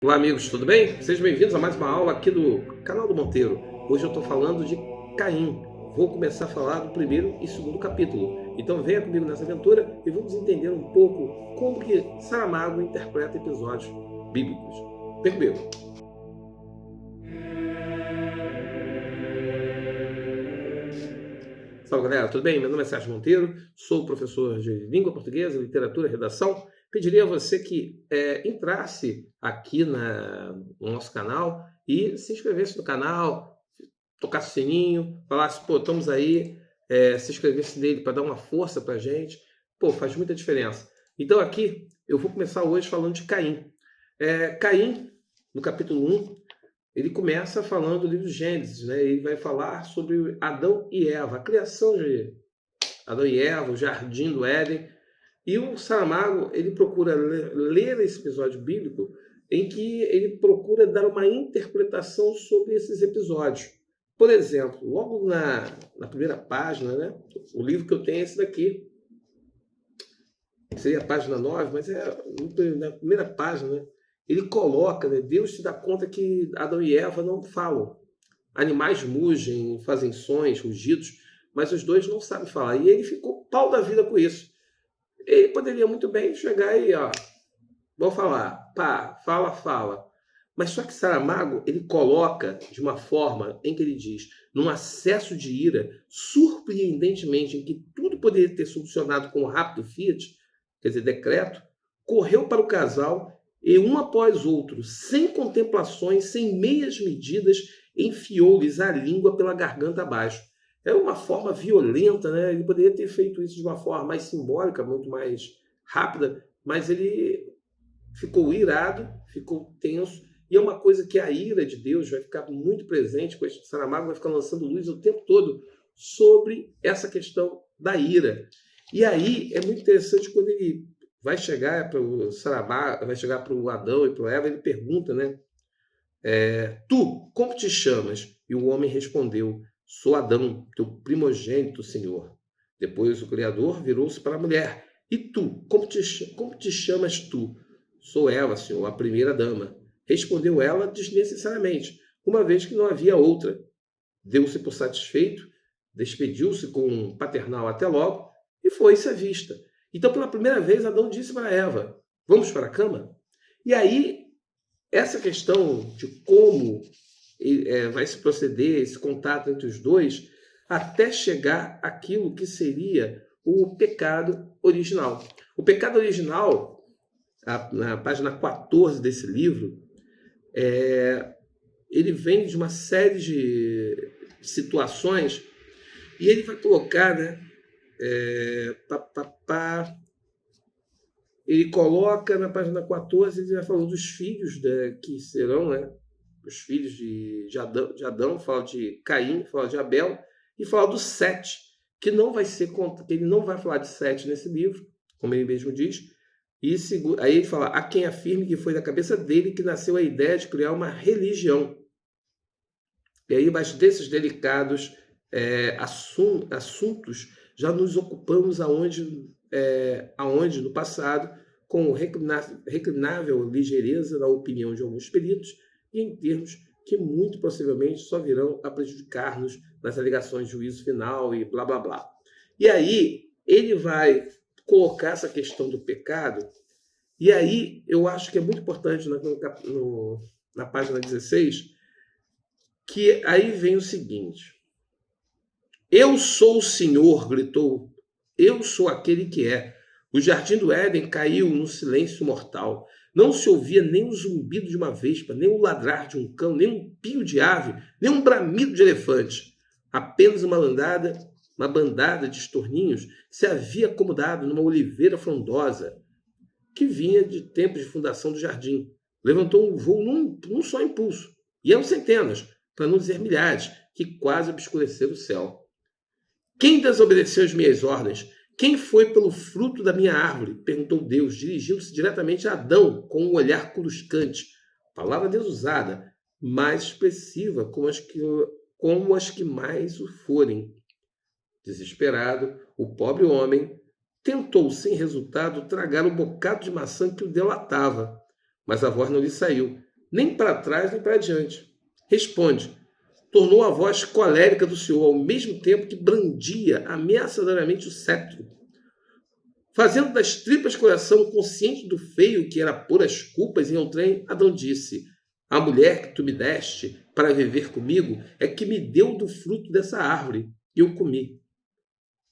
Olá amigos, tudo bem? Sejam bem-vindos a mais uma aula aqui do canal do Monteiro. Hoje eu estou falando de Caim. Vou começar a falar do primeiro e segundo capítulo. Então venha comigo nessa aventura e vamos entender um pouco como que Saramago interpreta episódios bíblicos. Vem comigo. Salve galera, tudo bem? Meu nome é Sérgio Monteiro, sou professor de Língua Portuguesa, Literatura e Redação. Pediria a você que entrasse aqui no nosso canal e se inscrevesse no canal, tocasse o sininho, falasse, pô, estamos aí, se inscrevesse nele para dar uma força para a gente. Pô, faz muita diferença. Então aqui eu vou começar hoje falando de Caim. Caim, no capítulo 1, ele começa falando do livro de Gênesis, né? Ele vai falar sobre Adão e Eva, a criação de Adão e Eva, o jardim do Éden. E o Saramago, ele procura ler esse episódio bíblico em que ele procura dar uma interpretação sobre esses episódios. Por exemplo, logo na primeira página, né? O livro que eu tenho é esse daqui. Seria a página 9, mas na primeira página, né? Ele coloca, né? Deus se dá conta que Adão e Eva não falam. Animais mugem, fazem sons, rugidos, mas os dois não sabem falar. E ele ficou pau da vida com isso. Ele poderia muito bem chegar aí, ó, vou falar, pá, fala. Mas só que Saramago, ele coloca de uma forma em que ele diz, num acesso de ira, surpreendentemente, em que tudo poderia ter solucionado com um rápido fiat, quer dizer, decreto, correu para o casal e um após outro, sem contemplações, sem meias medidas, enfiou-lhes a língua pela garganta abaixo. É uma forma violenta, né? Ele poderia ter feito isso de uma forma mais simbólica, muito mais rápida, mas ele ficou irado, ficou tenso, e é uma coisa que a ira de Deus vai ficar muito presente, pois Saramago vai ficar lançando luz o tempo todo sobre essa questão da ira. E aí é muito interessante quando ele vai chegar para o Saramago, vai chegar para o Adão e para o Eva, ele pergunta, né? Tu, como te chamas? E o homem respondeu, sou Adão, teu primogênito, Senhor. Depois o Criador virou-se para a mulher. E tu, como te chamas tu? Sou Eva, Senhor, a primeira dama. Respondeu ela desnecessariamente, uma vez que não havia outra. Deu-se por satisfeito, despediu-se com um paternal até logo e foi-se à vista. Então, pela primeira vez, Adão disse para Eva, vamos para a cama? E aí, essa questão de como vai se proceder esse contato entre os dois, até chegar àquilo que seria o pecado original. O pecado original, na página 14 desse livro, ele vem de uma série de situações e ele vai colocar, né? Ele coloca na página 14, ele vai falando dos filhos que serão, né? Os filhos de Adão, fala de Caim, fala de Abel, e fala do Sete, que não vai ser, que ele não vai falar de Sete nesse livro, como ele mesmo diz, e aí ele fala, há quem afirme que foi da cabeça dele que nasceu a ideia de criar uma religião. E aí, mas desses delicados assuntos, já nos ocupamos aonde no passado, com reclinável ligeireza na opinião de alguns peritos, e em termos que muito possivelmente só virão a prejudicar-nos nas alegações de juízo final e blá blá blá. E aí ele vai colocar essa questão do pecado, e aí eu acho que é muito importante na página 16, que aí vem o seguinte, eu sou o Senhor, gritou, eu sou aquele que é. O jardim do Éden caiu no silêncio mortal. Não se ouvia nem o zumbido de uma vespa, nem o ladrar de um cão, nem um pio de ave, nem um bramido de elefante. Apenas uma bandada de estorninhos se havia acomodado numa oliveira frondosa que vinha de tempos de fundação do jardim. Levantou um voo num só impulso. E eram centenas, para não dizer milhares, que quase obscureceram o céu. Quem desobedeceu as minhas ordens? Quem foi pelo fruto da minha árvore? Perguntou Deus, dirigindo-se diretamente a Adão, com um olhar culuscante. Palavra desusada, mais expressiva, como as que mais o forem. Desesperado, o pobre homem tentou, sem resultado, tragar o bocado de maçã que o delatava, mas a voz não lhe saiu. nem para trás, nem para diante. Responde. Tornou a voz colérica do Senhor, ao mesmo tempo que brandia ameaçadoramente o cetro. Fazendo das tripas coração, consciente do feio que era pôr as culpas em outrem, Adão disse: a mulher que tu me deste para viver comigo é que me deu do fruto dessa árvore, e eu comi.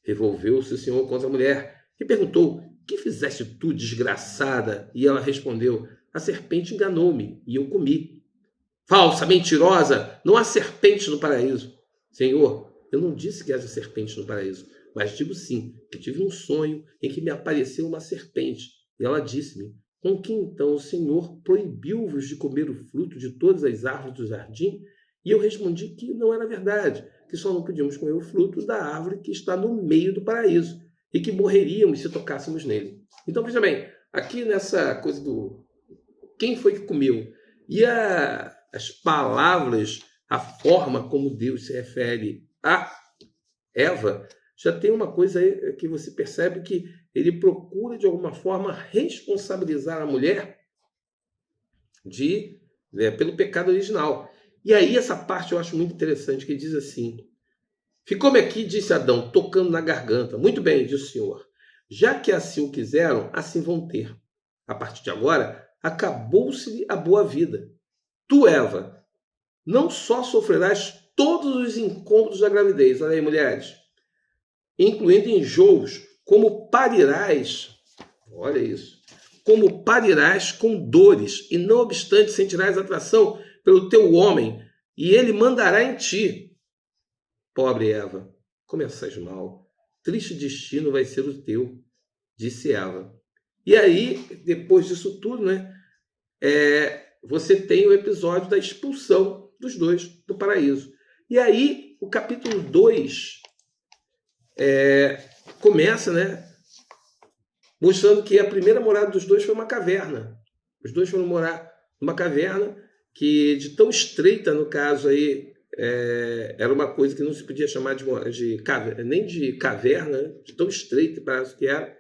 Revolveu-se o Senhor contra a mulher e perguntou: que fizeste tu, desgraçada? E ela respondeu: a serpente enganou-me, e eu comi. Falsa, mentirosa, não há serpente no paraíso. Senhor, eu não disse que haja serpente no paraíso, mas digo sim, que tive um sonho em que me apareceu uma serpente. E ela disse-me: com que então o Senhor proibiu-vos de comer o fruto de todas as árvores do jardim? E eu respondi que não era verdade, que só não podíamos comer o fruto da árvore que está no meio do paraíso, e que morreríamos se tocássemos nele. Então, veja bem, aqui nessa coisa do quem foi que comeu, e as palavras, a forma como Deus se refere a Eva, já tem uma coisa aí que você percebe que ele procura, de alguma forma, responsabilizar a mulher pelo pecado original. E aí essa parte eu acho muito interessante, que diz assim: ficou-me aqui, disse Adão, tocando na garganta. Muito bem, disse o Senhor. Já que assim o quiseram, assim vão ter. A partir de agora, acabou-se-lhe a boa vida. Tu, Eva, não só sofrerás todos os incômodos da gravidez, olha aí, mulheres, incluindo enjoos, como parirás, olha isso, como parirás com dores, e não obstante sentirás atração pelo teu homem, e ele mandará em ti. Pobre Eva, começas mal, triste destino vai ser o teu, disse Eva. E aí, depois disso tudo, né, você tem o episódio da expulsão dos dois do paraíso. E aí, o capítulo 2 começa, né, mostrando que a primeira morada dos dois foi uma caverna. Os dois foram morar numa caverna que, de tão estreita, no caso aí, era uma coisa que não se podia chamar nem de caverna, né, de tão estreita parece que era.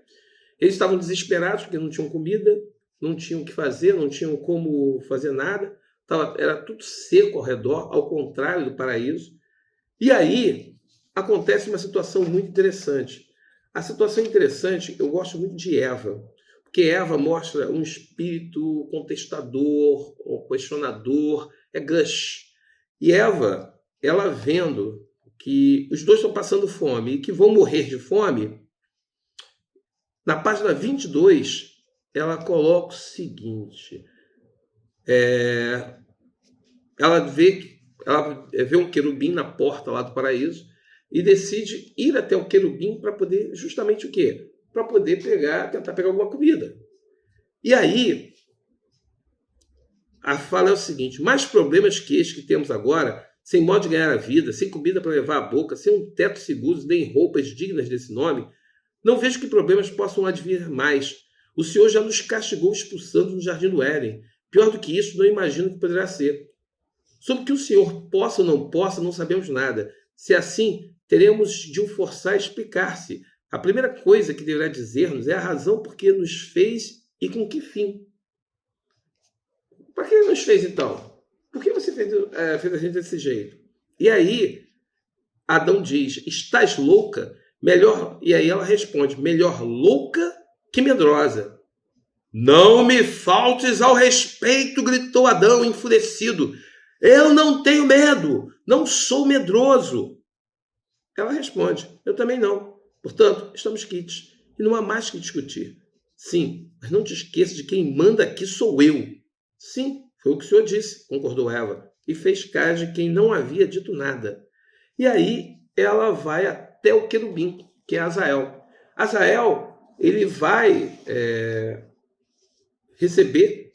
Eles estavam desesperados porque não tinham comida, não tinham o que fazer, não tinham como fazer nada. Era tudo seco ao redor, ao contrário do paraíso. E aí acontece uma situação muito interessante. A situação interessante, eu gosto muito de Eva, porque Eva mostra um espírito contestador, um questionador, é Gush. E Eva, ela vendo que os dois estão passando fome e que vão morrer de fome, na página 22, ela coloca o seguinte: ela vê um querubim na porta lá do paraíso e decide ir até o querubim para poder, justamente o quê? Para poder tentar pegar alguma comida. E aí, a fala é o seguinte: mais problemas que estes que temos agora, sem modo de ganhar a vida, sem comida para levar à boca, sem um teto seguro, nem roupas dignas desse nome, não vejo que problemas possam advir mais. O Senhor já nos castigou expulsando no jardim do Éden. Pior do que isso, não imagino que poderá ser. Sobre o que o Senhor possa ou não possa, não sabemos nada. Se assim, teremos de o forçar a explicar-se. A primeira coisa que deverá dizer-nos é a razão por que nos fez e com que fim. Para que ele nos fez, então? Por que você fez a gente desse jeito? E aí, Adão diz: estás louca? Melhor, e aí ela responde: melhor louca que medrosa. Não me faltes ao respeito, gritou Adão enfurecido. Eu não tenho medo, não sou medroso. Ela responde: eu também não. Portanto, estamos quites e não há mais que discutir. Sim, mas não te esqueça de quem manda aqui sou eu. Sim, foi o que o Senhor disse, concordou Eva, e fez cara de quem não havia dito nada. E aí ela vai até o querubim, que é Azael. Azael, ele vai receber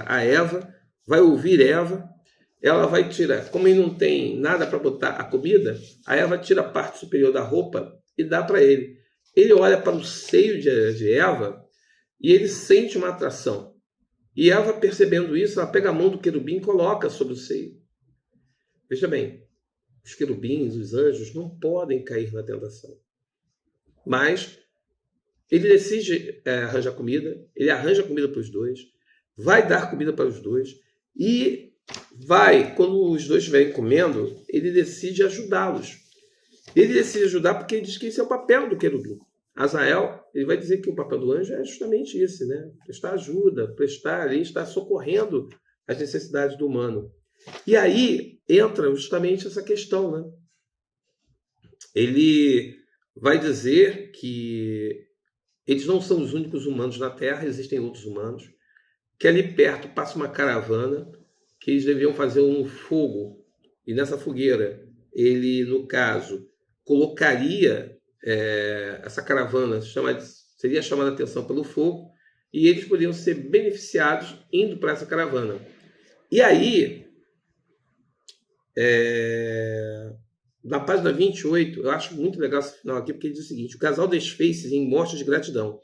a Eva, vai ouvir Eva, ela vai tirar, como ele não tem nada para botar a comida, a Eva tira a parte superior da roupa e dá para ele. Ele olha para o seio de Eva e ele sente uma atração. E Eva, percebendo isso, ela pega a mão do querubim e coloca sobre o seio. Veja bem, os querubins, os anjos, não podem cair na tentação. Mas ele decide arranjar comida, ele arranja comida para os dois, vai dar comida para os dois, E quando os dois estiverem comendo, ele decide ajudá-los. Ele decide ajudar porque ele diz que esse é o papel do querubim. Azael, ele vai dizer que o papel do anjo é justamente esse, né? Prestar ajuda, prestar ali, estar socorrendo as necessidades do humano. E aí entra justamente essa questão, né? Ele vai dizer que eles não são os únicos humanos na Terra, existem outros humanos, que ali perto passa uma caravana, que eles deviam fazer um fogo, e nessa fogueira ele, no caso, colocaria essa caravana, seria chamada a atenção pelo fogo, e eles poderiam ser beneficiados indo para essa caravana. E aí, na página 28, eu acho muito legal esse final aqui, porque ele diz o seguinte: o casal desfez-se em morte de gratidão.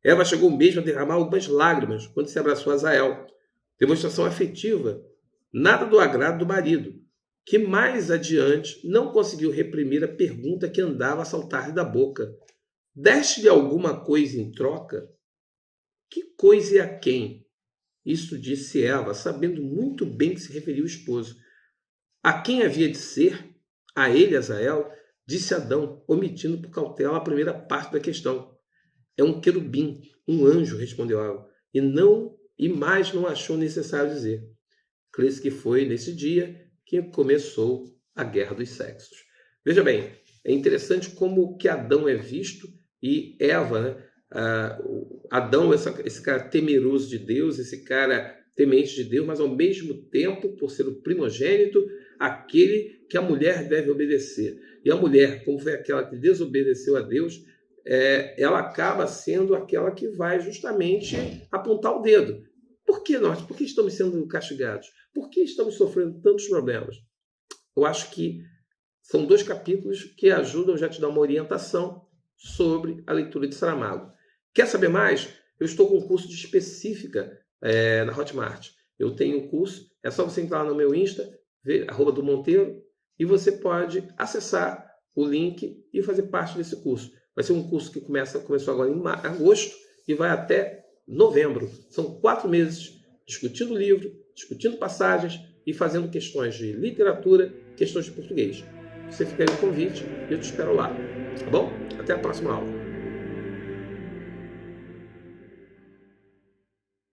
Eva chegou mesmo a derramar algumas lágrimas quando se abraçou a Azael. Demonstração afetiva, nada do agrado do marido, que mais adiante não conseguiu reprimir a pergunta que andava a saltar-lhe da boca. Deste-lhe alguma coisa em troca? Que coisa e a quem? Isto disse Eva, sabendo muito bem que se referia o esposo. A quem havia de ser? A ele, Azael, disse Adão, omitindo por cautela a primeira parte da questão. É um querubim, um anjo, respondeu Eva, e mais não achou necessário dizer. Crê-se que foi nesse dia que começou a guerra dos sexos. Veja bem, é interessante como que Adão é visto e Eva, né? Adão, esse cara temeroso de Deus, esse cara temente de Deus, mas ao mesmo tempo, por ser o primogênito, aquele que a mulher deve obedecer. E a mulher, como foi aquela que desobedeceu a Deus, ela acaba sendo aquela que vai justamente apontar o dedo. Por que nós? Por que estamos sendo castigados? Por que estamos sofrendo tantos problemas? Eu acho que são 2 capítulos que ajudam já a te dar uma orientação sobre a leitura de Saramago. Quer saber mais? Eu estou com um curso de específica na Hotmart. Eu tenho um curso, é só você entrar lá no meu Insta, ver @domonteiro, e você pode acessar o link e fazer parte desse curso. Vai ser um curso que começou agora em agosto e vai até novembro. São 4 meses discutindo o livro, discutindo passagens e fazendo questões de literatura, questões de português. Você fica aí no convite e eu te espero lá. Tá bom? Até a próxima aula.